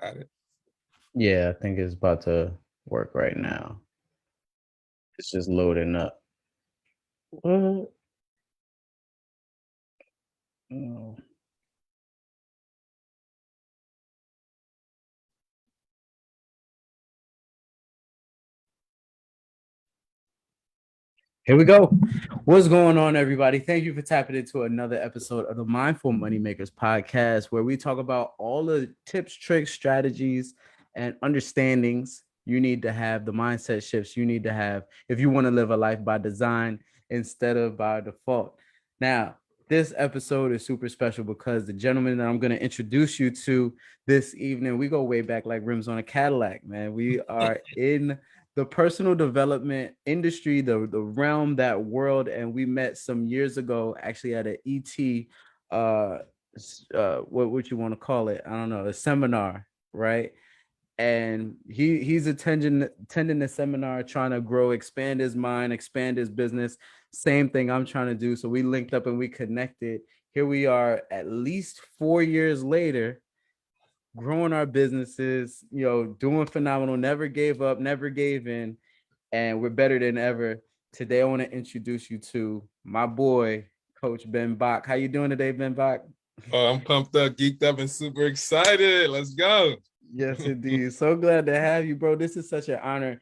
Got it. Yeah, I think it's about to work right now. It's just loading up. What? Oh. Here we go. What's going on, everybody? Thank you for tapping into another episode of the Mindful Moneymakers podcast, where we talk about all the tips, tricks, strategies, and understandings you need to have, the mindset shifts you need to have if you want to live a life by design instead of by default. Now, this episode is super special because the gentleman that I'm going to introduce you to this evening, we go way back like rims on a Cadillac, man. We are in the personal development industry, the realm, that world, and we met some years ago, actually at an ET, what would you want to call it? I don't know, a seminar, right? And he's attending the seminar, trying to grow, expand his mind, expand his business. Same thing I'm trying to do. So we linked up and we connected. Here we are, at least 4 years later, growing our businesses, doing phenomenal, never gave up, never gave in, and we're better than ever. Today, I want to introduce you to my boy, Coach Ben Bak. How you doing today, Ben Bak? Oh, I'm pumped up, geeked up, and super excited. Let's go. Yes, indeed. So glad to have you, bro. This is such an honor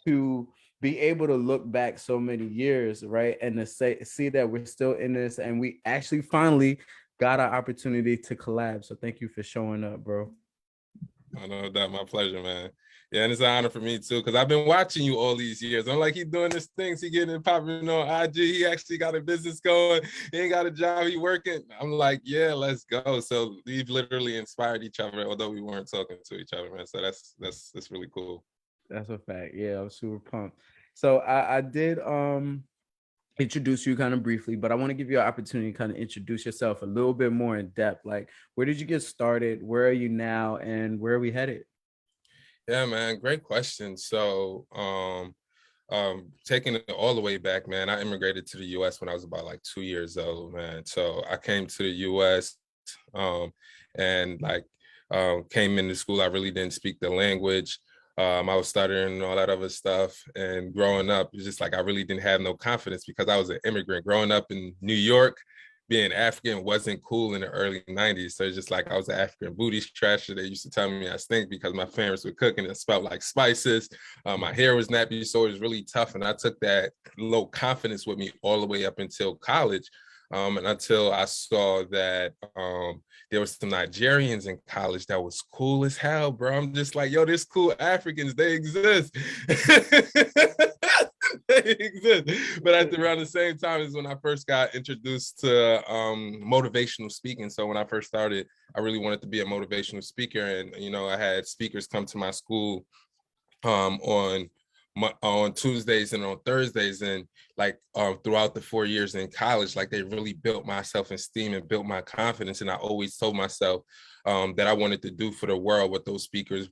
to be able to look back so many years, right? And to see that we're still in this and we actually finally got our opportunity to collab. So thank you for showing up, bro. I know that. My pleasure, man. Yeah, and it's an honor for me too, because I've been watching you all these years. I'm like, he doing this things, he getting popping on IG. He actually got a business going. He ain't got a job, he working. I'm like, yeah, let's go. So we've literally inspired each other, although we weren't talking to each other, man. So that's really cool. That's a fact. Yeah, I was super pumped. So I did introduce you kind of briefly, but I want to give you an opportunity to kind of introduce yourself a little bit more in depth. Like, where did you get started? Where are you now? And where are we headed? Yeah, man, great question. So taking it all the way back, man, I immigrated to the US when I was about like 2 years old, man. So I came to the US and like came into school. I really didn't speak the language. I was stuttering and all that other stuff. And growing up, it's just like I really didn't have no confidence because I was an immigrant. Growing up in New York, being African wasn't cool in the early 90s. So it's just like I was an African booty scratcher. They used to tell me I stink because my parents were cooking. It smelled like spices. My hair was nappy, so it was really tough. And I took that low confidence with me all the way up until college. And until I saw that there was some Nigerians in college that was cool as hell, bro. I'm just like, yo, there's cool Africans. They exist. They exist. But around the same time is when I first got introduced to motivational speaking. So when I first started, I really wanted to be a motivational speaker. And, I had speakers come to my school on Tuesdays and on Thursdays, and like throughout the 4 years in college, like they really built my self-esteem and built my confidence. And I always told myself that I wanted to do for the world what those speakers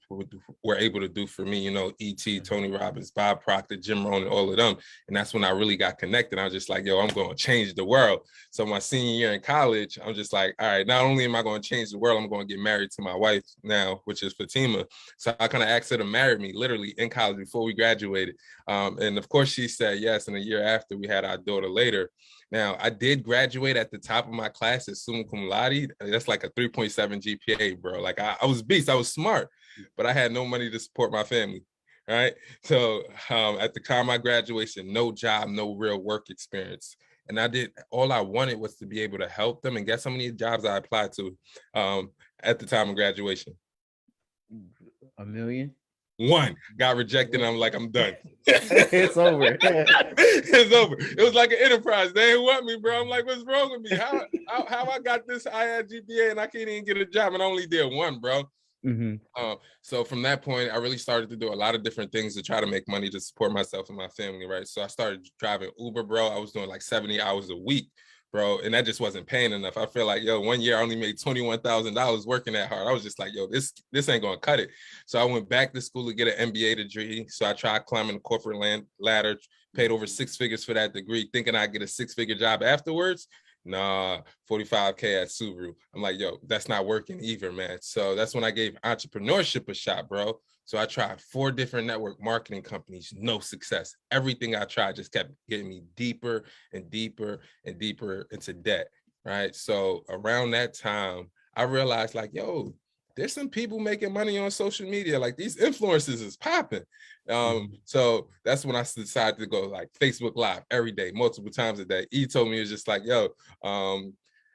were able to do for me, E.T., Tony Robbins, Bob Proctor, Jim Rohn, and all of them. And that's when I really got connected. I was just like, yo, I'm going to change the world. So my senior year in college, I'm just like, all right, not only am I going to change the world, I'm going to get married to my wife now, which is Fatima. So I kind of asked her to marry me literally in college before we graduated. And of course she said yes. And a year after, we had our daughter later. Now, I did graduate at the top of my class as summa cum laude. That's like a 3.7 GPA, bro. Like I was beast. I was smart, but I had no money to support my family. Right. So at the time of my graduation, no job, no real work experience. And all I wanted was to be able to help them. And guess how many jobs I applied to at the time of graduation? A million? One. Got rejected. I'm like, I'm done. It's over. It's over. It was like an enterprise. They didn't want me, bro. I'm like, what's wrong with me? How I got this high GPA and I can't even get a job and I only did one, bro. Mm-hmm. So from that point, I really started to do a lot of different things to try to make money to support myself and my family, right? So I started driving Uber, bro. I was doing like 70 hours a week, bro, and that just wasn't paying enough. I feel like, yo, 1 year I only made $21,000 working that hard. I was just like, yo, this ain't gonna cut it. So I went back to school to get an MBA degree. So I tried climbing the corporate ladder, paid over 6 figures for that degree, thinking I'd get a 6-figure job afterwards. Nah, 45K at Subaru. I'm like, yo, that's not working either, man. So that's when I gave entrepreneurship a shot, bro. So I tried 4 different network marketing companies, no success. Everything I tried just kept getting me deeper and deeper and deeper into debt, right? So around that time, I realized like, yo, there's some people making money on social media. Like these influencers is popping. So that's when I decided to go like Facebook Live every day, multiple times a day. He told me, it was just like, yo,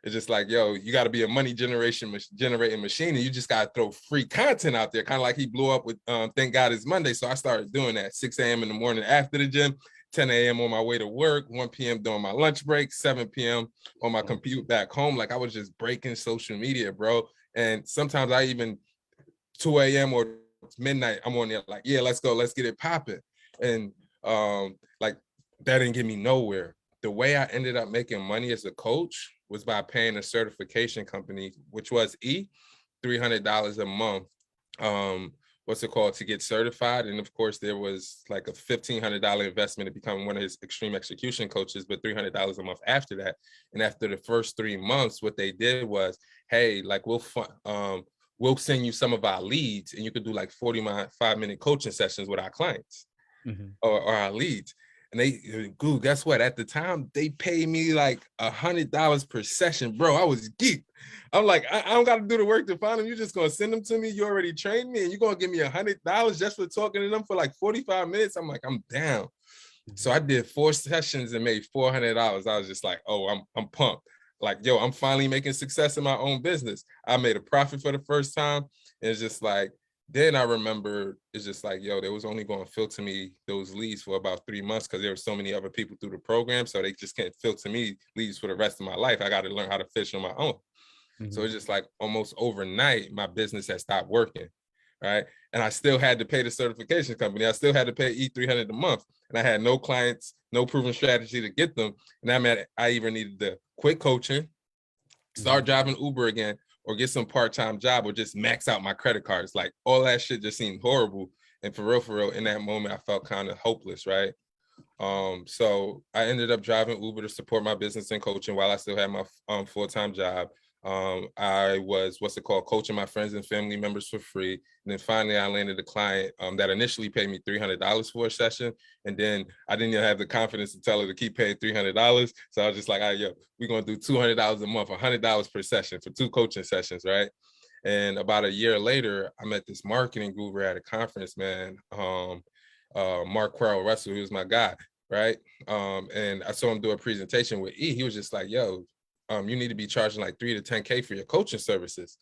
it's just like, yo, you got to be a money generating machine, and you just got to throw free content out there. Kind of like he blew up with Thank God It's Monday. So I started doing that 6 a.m. in the morning after the gym, 10 a.m. on my way to work, 1 p.m. during my lunch break, 7 p.m. on my commute back home. Like I was just breaking social media, bro. And sometimes I even 2 a.m. or midnight, I'm on there like, yeah, let's go, let's get it popping. And like that didn't get me nowhere. The way I ended up making money as a coach was by paying a certification company, which was $300 a month. What's it called, to get certified. And of course, there was like a $1,500 investment to become one of his extreme execution coaches, but $300 a month after that. And after the first 3 months, what they did was, hey, like we'll send you some of our leads, and you could do like 45-minute coaching sessions with our clients or our leads. And they, guess what? At the time, they paid me like $100 per session, bro. I was geeked. I'm like, I don't got to do the work to find them. You're just gonna send them to me. You already trained me, and you're gonna give me $100 just for talking to them for like 45 minutes. I'm like, I'm down. So I did 4 sessions and made $400. I was just like, oh, I'm pumped. Like, yo, I'm finally making success in my own business. I made a profit for the first time. And it's just like, then I remember it's just like, yo, they was only going to filter me those leads for about 3 months because there were so many other people through the program. So they just can't filter me leads for the rest of my life. I got to learn how to fish on my own. So it's just like almost overnight, my business had stopped working, right? And I still had to pay the certification company. I still had to pay $300 a month. And I had no clients, no proven strategy to get them. And that meant I either needed to quit coaching, start driving Uber again, or get some part-time job, or just max out my credit cards. Like all that shit just seemed horrible. And for real, in that moment, I felt kind of hopeless, right? So I ended up driving Uber to support my business and coaching while I still had my full-time job. I was, coaching my friends and family members for free. And then finally I landed a client that initially paid me $300 for a session. And then I didn't even have the confidence to tell her to keep paying $300. So I was just like, all right, yo, we're going to do $200 a month, $100 per session for 2 coaching sessions, right? And about a year later, I met this marketing guru at a conference, man. Mark Quarrell Russell, he was my guy, right? And I saw him do a presentation with E. He was just like, yo, you need to be charging like 3 to 10K for your coaching services.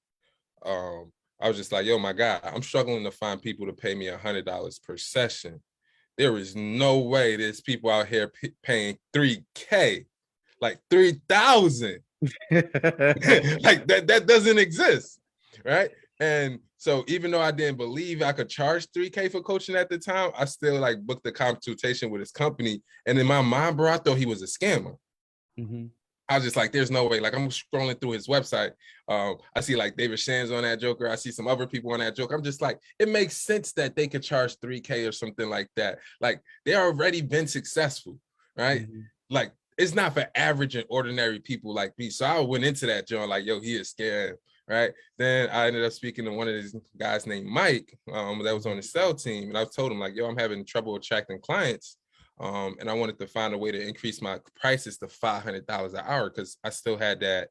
I was just like, yo, my God, I'm struggling to find people to pay me $100 per session. There is no way there's people out here paying 3K, like 3,000. Like that doesn't exist, right? And so even though I didn't believe I could charge 3K for coaching at the time, I still like booked a consultation with his company. And in my mind, bro, I thought he was a scammer. I was just like, there's no way. Like I'm scrolling through his website. I see like David Shands on that joker. I see some other people on that joker. I'm just like, it makes sense that they could charge 3K or something like that. Like they already been successful, right? Like it's not for average and ordinary people like me. So I went into that joint like, yo, he is scared, right? Then I ended up speaking to one of these guys named Mike that was on the sell team. And I told him like, yo, I'm having trouble attracting clients. And I wanted to find a way to increase my prices to $500 an hour because I still had that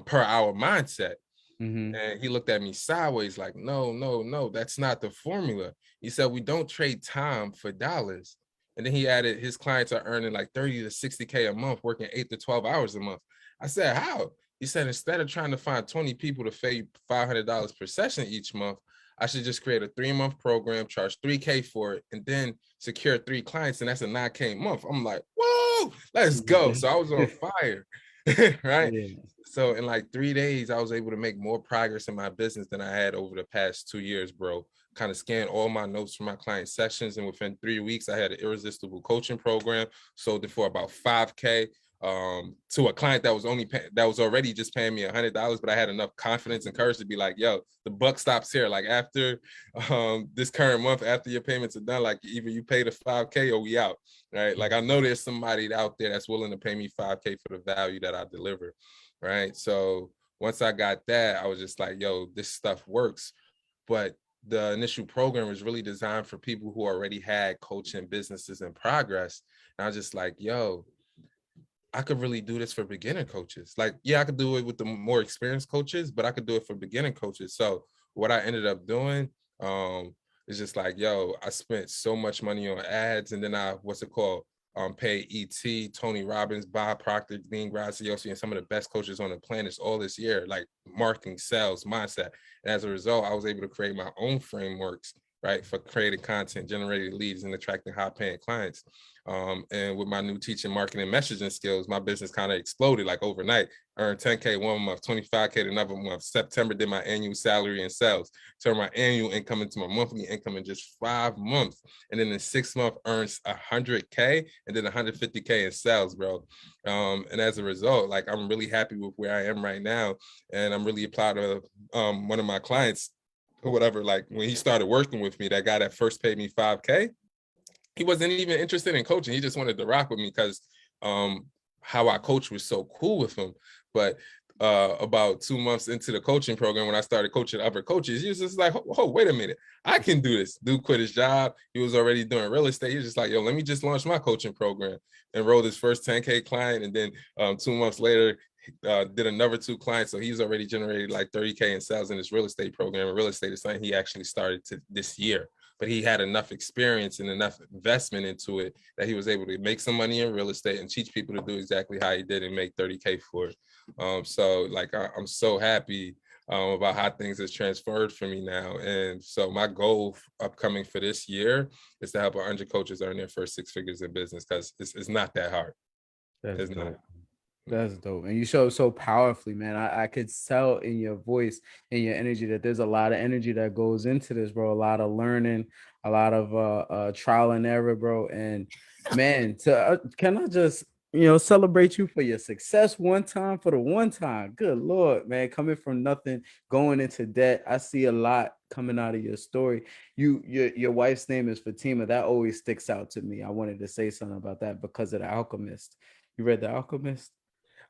per hour mindset. And he looked at me sideways like, no, that's not the formula. He said, we don't trade time for dollars. And then he added his clients are earning like 30 to 60K a month, working 8 to 12 hours a month. I said, how? He said, instead of trying to find 20 people to pay $500 per session each month, I should just create a 3-month program, charge 3K for it, and then secure 3 clients, and that's a 9K a month. I'm like, whoa, let's go. So I was on fire, right? Yeah. So in like 3 days, I was able to make more progress in my business than I had over the past 2 years, bro. Kind of scanned all my notes from my client sessions, and within 3 weeks, I had an irresistible coaching program, sold it for about 5K. to a client that was that was already just paying me $100, but I had enough confidence and courage to be like, yo, the buck stops here. Like after this current month, after your payments are done, like either you pay the 5K or we out, right? Like I know there's somebody out there that's willing to pay me 5K for the value that I deliver, right? So once I got that, I was just like, yo, this stuff works. But the initial program was really designed for people who already had coaching businesses in progress. And I was just like, yo, I could really do this for beginner coaches. Like, yeah, I could do it with the more experienced coaches, but I could do it for beginner coaches. So what I ended up doing is just like, yo, I spent so much money on ads, and then I, pay ET, Tony Robbins, Bob Proctor, Dean Graziosi, and some of the best coaches on the planet all this year, like marketing, sales, mindset. And as a result, I was able to create my own frameworks, right, for creating content, generating leads, and attracting high-paying clients. And with my new teaching, marketing, messaging skills, my business kind of exploded like overnight. Earned 10K one month, 25K another month. September did my annual salary in sales. Turned my annual income into my monthly income in just 5 months. And then in 6 months, earns 100K and then 150K in sales, bro. And as a result, like I'm really happy with where I am right now. And I'm really proud of one of my clients or whatever. Like when he started working with me, that guy that first paid me 5K, he wasn't even interested in coaching. He just wanted to rock with me because how I coach was so cool with him. But about 2 months into the coaching program, when I started coaching other coaches, he was just like, oh, wait a minute, I can do this. Dude quit his job. He was already doing real estate. He was just like, yo, let me just launch my coaching program. Enrolled his first 10K client. And then 2 months later, did another 2 clients. So he's already generated like 30K in sales in his real estate program. And real estate is something he actually started this year. But he had enough experience and enough investment into it that he was able to make some money in real estate and teach people to do exactly how he did and make 30K for it. So like, I'm so happy about how things has transferred for me now. And so my goal upcoming for this year is to help 100 coaches earn their first 6 figures in business, because it's not that hard. It's not. That's dope. And you show so powerfully, man. I could tell in your voice and your energy that there's a lot of energy that goes into this, bro. A lot of learning, a lot of trial and error, bro. And man, can I just, celebrate you for your success one time, for the one time. Good Lord, man. Coming from nothing, going into debt. I see a lot coming out of your story. Your wife's name is Fatima. That always sticks out to me. I wanted to say something about that because of The Alchemist. You read The Alchemist?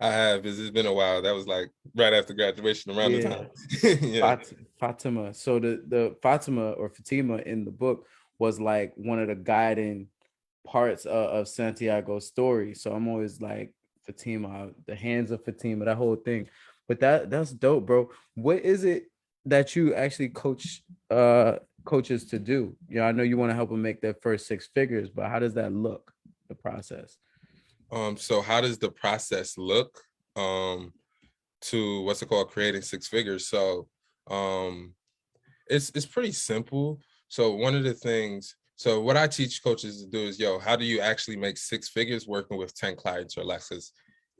I have. It's been a while. That was like right after graduation, around the time. Yeah. Fatima. So the Fatima or Fatima in the book was like one of the guiding parts of Santiago's story. So I'm always like, Fatima, the hands of Fatima, that whole thing. But that's dope, bro. What is it that you actually coach coaches to do? I know you want to help them make their first 6 figures, but how does that look, the process? So how does the process look to creating 6 figures? So it's pretty simple. So one of the things, so what I teach coaches to do is, how do you actually make 6 figures working with 10 clients or less?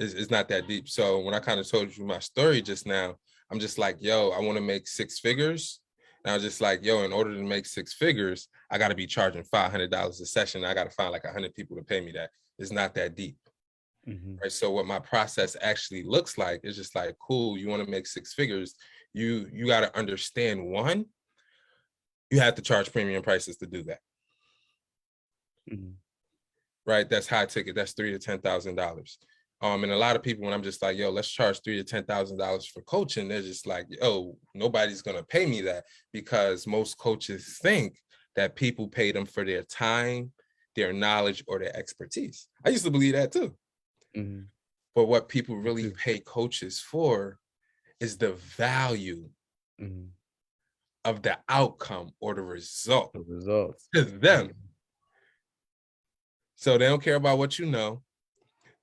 It's not that deep. So when I kind of told you my story just now, I'm just like, I want to make 6 figures. And I was just like, in order to make 6 figures, I got to be charging $500 a session. I got to find like 100 people to pay me that. It's not that deep. Mm-hmm. Right. So what my process actually looks like is just like, cool, you want to make 6 figures. You got to understand, one, you have to charge premium prices to do that. Mm-hmm. Right. That's high ticket. That's $3,000 to $10,000. And a lot of people, when I'm just like, let's charge $3,000 to $10,000 for coaching, they're just like, nobody's going to pay me that, because most coaches think that people pay them for their time, their knowledge, or their expertise. I used to believe that too. Mm-hmm. But what people really pay coaches for is the value of the outcome or the result. The results to them. So they don't care about what you know.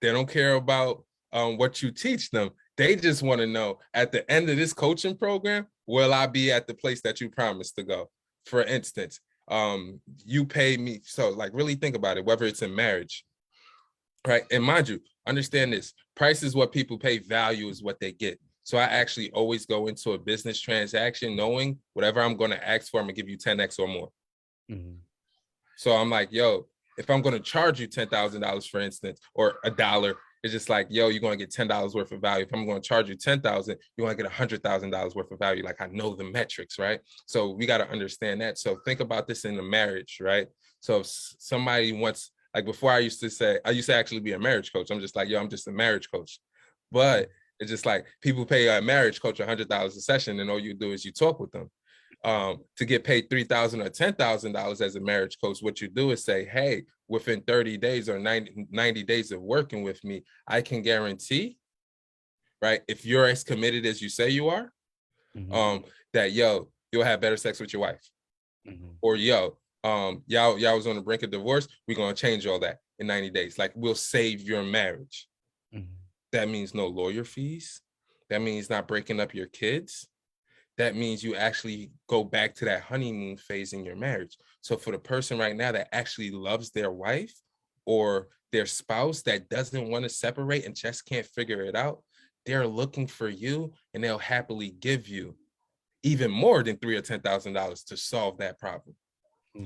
They don't care about what you teach them. They just want to know, at the end of this coaching program, will I be at the place that you promised to go? For instance, you pay me. So like, really think about it, whether it's in marriage, right? And mind you, understand this, price is what people pay, value is what they get. So I actually always go into a business transaction knowing whatever I'm going to ask for, I'm going to give you 10x or more. Mm-hmm. So I'm like, if I'm going to charge you $10,000, for instance, or $1, It's just like, yo, you're going to get $10 worth of value. If I'm going to charge you 10,000, you're going to get $100,000 worth of value. Like, I know the metrics, right? So we got to understand that. So think about this in the marriage, right? So if somebody wants, like before I used to actually be a marriage coach. I'm just like, yo, I'm just a marriage coach. But it's just like people pay a marriage coach $100 a session, and all you do is you talk with them. To get paid $3,000 or $10,000 as a marriage coach, what you do is say, hey, within 30 days or 90 days of working with me, I can guarantee, right, if you're as committed as you say you are, that, yo, you'll have better sex with your wife. Or, yo, y'all was on the brink of divorce. We're going to change all that in 90 days. Like, we'll save your marriage. That means no lawyer fees. That means not breaking up your kids. That means you actually go back to that honeymoon phase in your marriage. So for the person right now that actually loves their wife or their spouse that doesn't want to separate and just can't figure it out, they're looking for you, and they'll happily give you even more than $3,000 or $10,000 to solve that problem.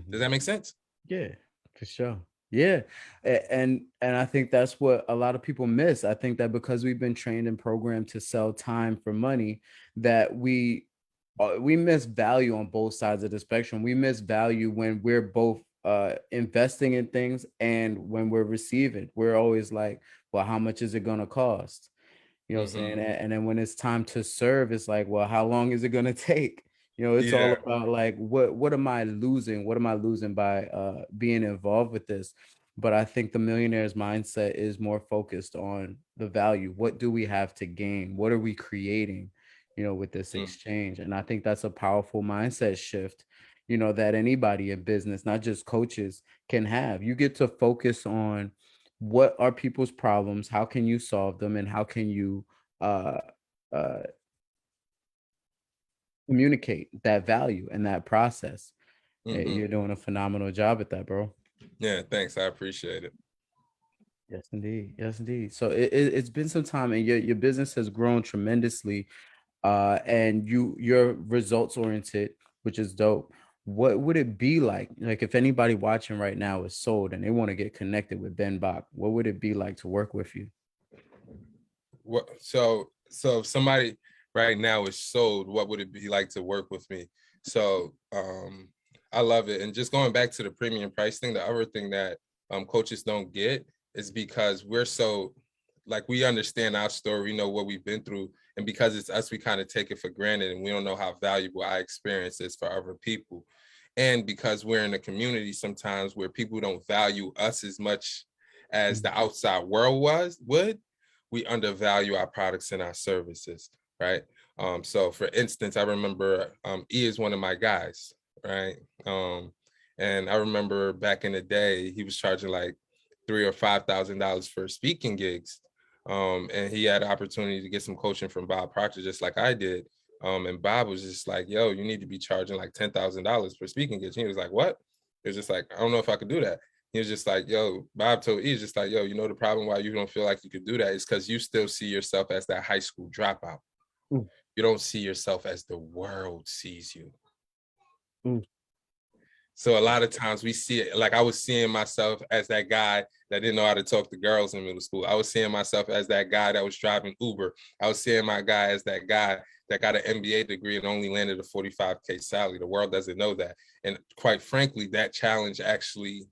Does that make sense? Yeah, for sure. Yeah. And I think that's what a lot of people miss. I think that because we've been trained and programmed to sell time for money, that we miss value on both sides of the spectrum. We miss value when we're both investing in things and when we're receiving. We're always like, well, how much is it going to cost? You know what I'm saying? And then when it's time to serve, it's like, well, how long is it going to take? You know, it's all about like, what am I losing? What am I losing by being involved with this? But I think the millionaire's mindset is more focused on the value. What do we have to gain? What are we creating, you know, with this exchange? And I think that's a powerful mindset shift, you know, that anybody in business, not just coaches, can have. You get to focus on what are people's problems, how can you solve them, and how can you uh communicate that value and that process. You're doing a phenomenal job at that, bro. Yeah, thanks. I appreciate it. Yes, indeed. Yes, indeed. So it's been some time, and your business has grown tremendously, and you're results oriented, which is dope. What would it be like if anybody watching right now is sold and they want to get connected with Ben Bak? What would it be like to work with you? What so if somebody right now is sold, what would it be like to work with me? So I love it. And just going back to the premium price thing, the other thing that coaches don't get is because we're so, like, we understand our story, we know what we've been through, and because it's us, we kind of take it for granted, and we don't know how valuable our experience is for other people. And because we're in a community sometimes where people don't value us as much as the outside world would, we undervalue our products and our services, right? So for instance, I remember E is one of my guys, right? And I remember back in the day, he was charging like $3,000 or $5,000 for speaking gigs. And he had an opportunity to get some coaching from Bob Proctor, just like I did. And Bob was just like, yo, you need to be charging like $10,000 for speaking gigs. And he was like, what? It was just like, I don't know if I could do that. He was just like, yo, Bob told E, just like, yo, you know, the problem why you don't feel like you could do that is because you still see yourself as that high school dropout. You don't see yourself as the world sees you. So a lot of times we see it, like I was seeing myself as that guy that didn't know how to talk to girls in middle school. I was seeing myself as that guy that was driving Uber. I was seeing my guy as that guy that got an MBA degree and only landed a 45K salary. The world doesn't know that. And quite frankly, that challenge actually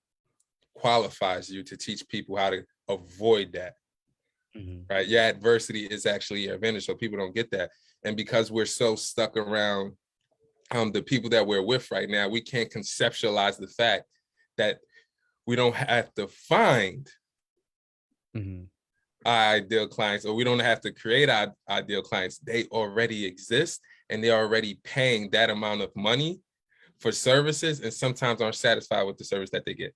qualifies you to teach people how to avoid that. Right? Your adversity is actually your advantage. So people don't get that. And because we're so stuck around the people that we're with right now, we can't conceptualize the fact that we don't have to find our ideal clients, or we don't have to create our ideal clients. They already exist, and they're already paying that amount of money for services, and sometimes aren't satisfied with the service that they get.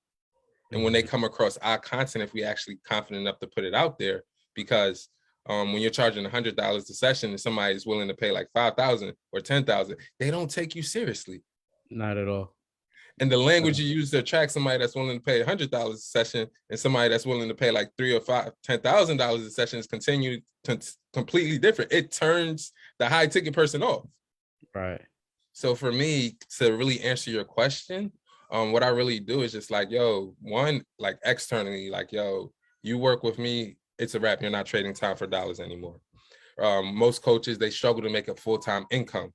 And when they come across our content, if we actually confident enough to put it out there, because when you're charging $100 a session and somebody is willing to pay like $5,000 or $10,000, they don't take you seriously. Not at all. And the language you use to attract somebody that's willing to pay $100 a session and somebody that's willing to pay like $3,000 or $10,000 a session is completely different. It turns the high ticket person off. Right. So for me, to really answer your question, what I really do is just like, yo, one, like externally, like, yo, you work with me, it's a wrap. You're not trading time for dollars anymore. Most coaches, they struggle to make a full-time income,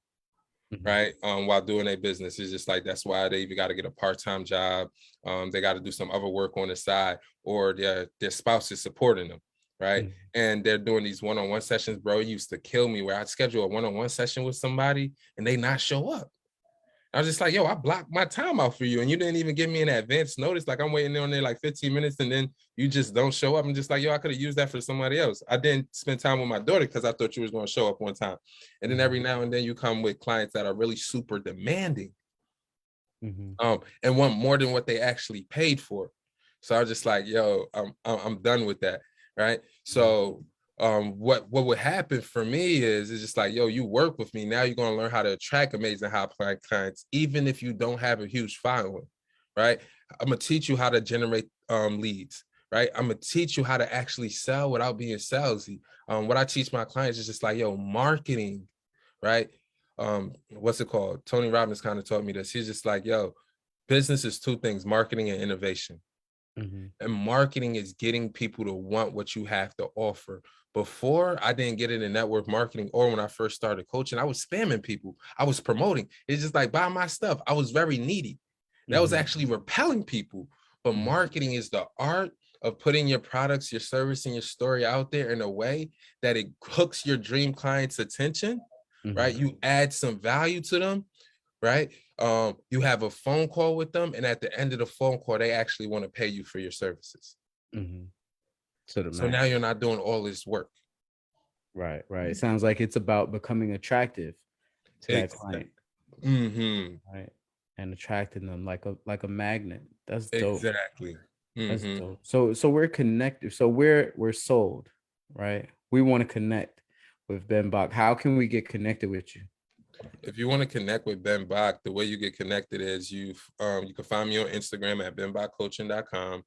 right? While doing a business. It's just like, that's why they either got to get a part-time job. They got to do some other work on the side, or their spouse is supporting them, right? And they're doing these one-on-one sessions. Bro, it used to kill me where I'd schedule a one-on-one session with somebody and they not show up. I was just like, yo, I blocked my time out for you and you didn't even give me an advance notice. Like, I'm waiting on there like 15 minutes and then you just don't show up. I'm just like, yo, I could have used that for somebody else. I didn't spend time with my daughter because I thought you was going to show up one time. And then every now and then you come with clients that are really super demanding, and want more than what they actually paid for. So I was just like, yo, I'm done with that, right? So what would happen for me is it's just like, yo, you work with me. Now you're going to learn how to attract amazing high clients, even if you don't have a huge following, right? I'm going to teach you how to generate leads, right? I'm going to teach you how to actually sell without being salesy. What I teach my clients is just like, yo, marketing, right? What's it called? Tony Robbins kind of taught me this. He's just like, yo, business is two things, marketing and innovation. And marketing is getting people to want what you have to offer. Before, I didn't get it in network marketing, or when I first started coaching, I was spamming people. I was promoting. It's just like, buy my stuff. I was very needy. That was actually repelling people. But marketing is the art of putting your products, your service, and your story out there in a way that it hooks your dream client's attention, right? You add some value to them, right? You have a phone call with them, and at the end of the phone call, they actually want to pay you for your services. So now you're not doing all this work. Right. It sounds like it's about becoming attractive to that client. Right. And attracting them like a magnet. That's dope. Exactly. That's dope. So we're connected. So we're sold, right? We want to connect with Ben Bak. How can we get connected with you? If you want to connect with Ben Bak, the way you get connected is you can find me on Instagram at benbakcoaching.com.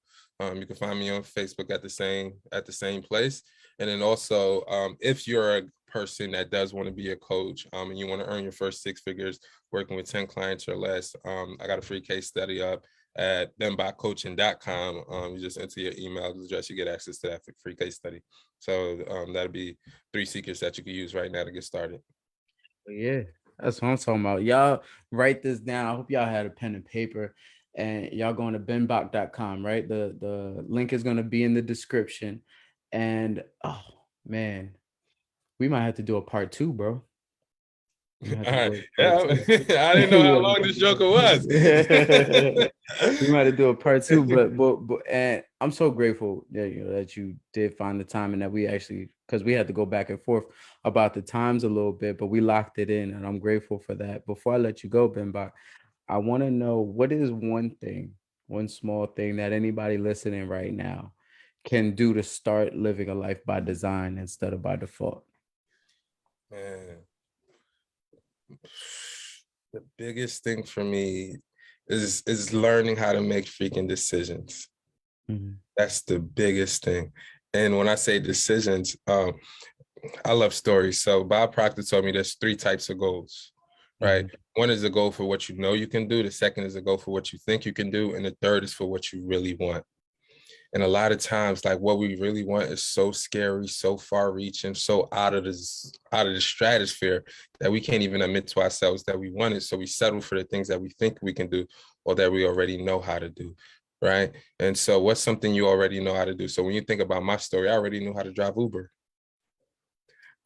You can find me on Facebook at the same place. And then also, if you're a person that does want to be a coach, and you want to earn your first 6 figures working with 10 clients or less, I got a free case study up at benbakcoaching.com. You just enter your email address, you get access to that free case study. So that'll be 3 secrets that you can use right now to get started. Yeah, that's what I'm talking about. Y'all write this down. I hope y'all had a pen and paper, and y'all going to benbak.com, right? The link is going to be in the description. And oh man, we might have to do a part 2, bro. All right. Yeah, I didn't know how long this joker was. We might have to do a part 2, but and I'm so grateful that that you did find the time, and that we actually, because we had to go back and forth about the times a little bit, but we locked it in, and I'm grateful for that. Before I let you go, Ben Bak, I want to know, what is one small thing that anybody listening right now can do to start living a life by design instead of by default? Man, the biggest thing for me is learning how to make freaking decisions. That's the biggest thing. And when I say decisions, I love stories. So Bob Proctor told me there's 3 types of goals, right? One is a goal for what you know you can do. The second is a goal for what you think you can do. And the third is for what you really want. And a lot of times, like, what we really want is so scary, so far reaching, so out of the stratosphere that we can't even admit to ourselves that we want it. So we settle for the things that we think we can do or that we already know how to do, right? And so what's something you already know how to do? So when you think about my story, I already knew how to drive Uber.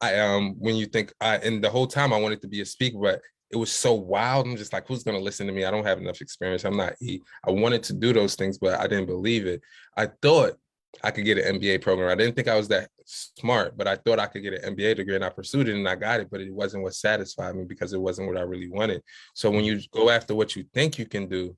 When you think, and the whole time I wanted to be a speaker, but it was so wild. I'm just like, who's going to listen to me? I don't have enough experience. I'm not E. I wanted to do those things, but I didn't believe it. I thought I could get an MBA program. I didn't think I was that smart, but I thought I could get an MBA degree, and I pursued it and I got it, but it wasn't what satisfied me because it wasn't what I really wanted. So when you go after what you think you can do,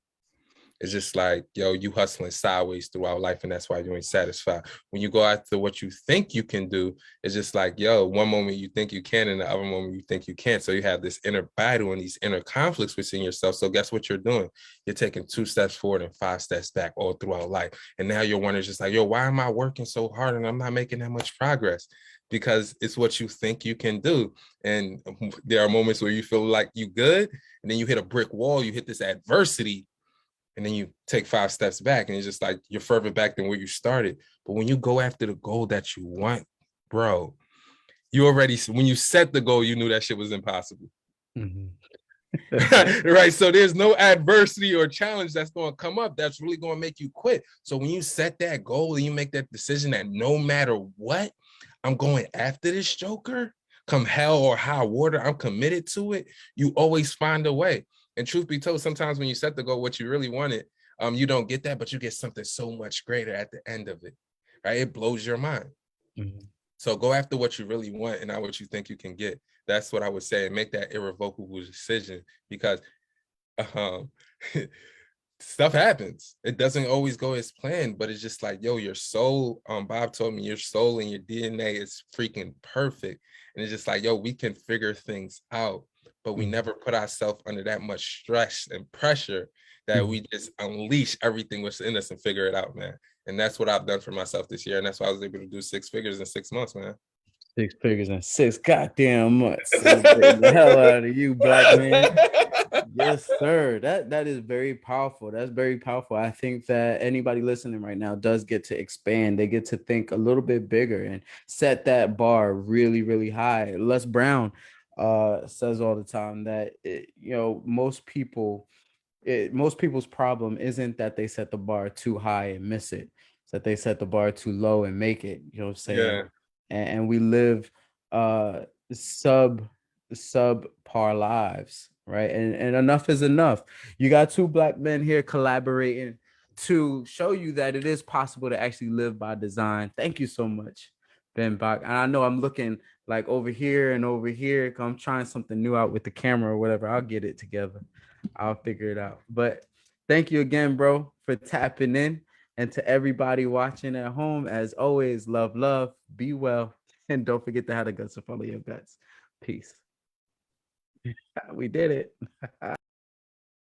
it's just like, yo, you hustling sideways throughout life, and that's why you ain't satisfied. When you go after what you think you can do, it's just like, yo, one moment you think you can, and the other moment you think you can't. So you have this inner battle and these inner conflicts within yourself. So guess what you're doing? You're taking 2 steps forward and 5 steps back all throughout life. And now you're wondering just like, yo, why am I working so hard and I'm not making that much progress? Because it's what you think you can do. And there are moments where you feel like you good, and then you hit a brick wall, you hit this adversity, and then you take 5 steps back, and it's just like you're further back than where you started. But when you go after the goal that you want, bro, you already, when you set the goal, you knew that shit was impossible. Mm-hmm. Right. So there's no adversity or challenge that's going to come up that's really going to make you quit. So when you set that goal and you make that decision that no matter what, I'm going after this joker, come hell or high water, I'm committed to it, you always find a way. And truth be told, sometimes when you set the goal, what you really wanted, you don't get that, but you get something so much greater at the end of it. Right. It blows your mind. Mm-hmm. So go after what you really want and not what you think you can get. That's what I would say, and make that irrevocable decision, because stuff happens. It doesn't always go as planned, but it's just like, yo, your soul, Bob told me your soul and your DNA is freaking perfect. And it's just like, yo, we can figure things out, but we never put ourselves under that much stress and pressure that we just unleash everything within us and figure it out, man. And that's what I've done for myself this year. And that's why I was able to do 6 figures in 6 months, man. 6 figures in 6 goddamn months. The hell out of you, black man. Yes, sir. That is very powerful. That's very powerful. I think that anybody listening right now does get to expand. They get to think a little bit bigger and set that bar really, really high. Les Brown says all the time that most people's problem isn't that they set the bar too high and miss it. It's that they set the bar too low and make it. You know what I'm saying? Yeah. And we live subpar lives, right? And enough is enough. You got 2 black men here collaborating to show you that it is possible to actually live by design. Thank you so much, Ben Bak. And I know I'm looking like over here and over here, 'cause I'm trying something new out with the camera or whatever. I'll get it together. I'll figure it out. But thank you again, bro, for tapping in. And to everybody watching at home, as always, love, be well, and don't forget to have the guts to follow your guts. Peace. We did it.